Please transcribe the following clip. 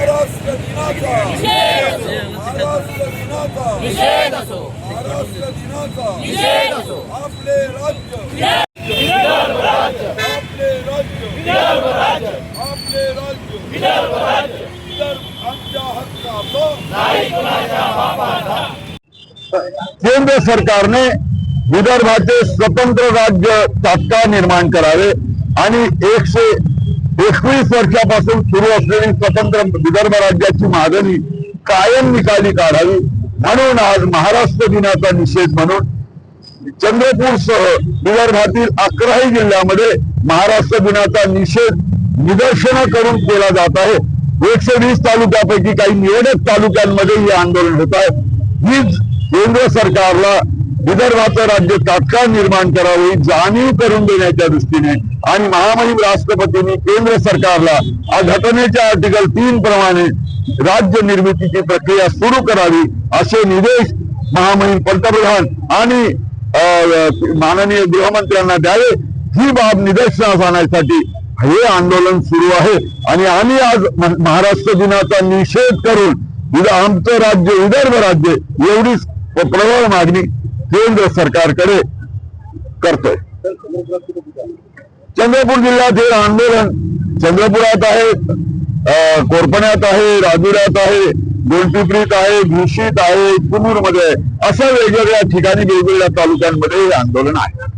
महाराष्ट्र दिनाचा महाराष्ट्र दिनाचा महाराष्ट्र दिनाचा आपले राज्य आपले राज्य आपले राज्य विदर्भ आमच्या हक्काचा केंद्र सरकारने विदर्भाचे स्वतंत्र राज्य तात्काळ निर्माण करावे आणि 121 वर्षापासून सुरू असलेली स्वतंत्र विदर्भ राज्याची मागणी कायम निकाली काढावी म्हणून आज महाराष्ट्र दिनाचा निषेध म्हणून चंद्रपूरसह विदर्भातील 11 जिल्ह्यामध्ये महाराष्ट्र दिनाचा निषेध निदर्शनं करून केला जात आहे। 120 तालुक्यापैकी काही निवडक तालुक्यांमध्ये हे आंदोलन होत आहे। हीच केंद्र सरकारला विदर्भाचं राज्य तात्काळ निर्माण करावे जाणीव करून देण्याच्या दृष्टीने आणि महामहिम राष्ट्रपतींनी केंद्र सरकारला घटनेच्या आर्टिकल 3 प्रमाणे राज्य निर्मितीची प्रक्रिया सुरू करावी असे निर्देश महामहिम पंतप्रधान आणि माननीय गृहमंत्र्यांना द्यावे। ही बाब निदर्शनास आणण्यासाठी हे आंदोलन सुरू आहे आणि आम्ही आज महाराष्ट्र दिनाचा निषेध करून आमचं राज्य विदर्भ राज्य एवढीच प्रबळ मागणी केंद्र सरकारकडे करतोय। चंद्रपूर जिल्ह्यात हे आंदोलन चंद्रपुरात आहे, कोरपण्यात आहे, राजुऱ्यात आहे, गोंडपिंपरीत आहे, भुशीत आहे, कुनूरमध्ये आहे, अशा वेगवेगळ्या ठिकाणी वेगवेगळ्या तालुक्यांमध्ये हे आंदोलन आहे।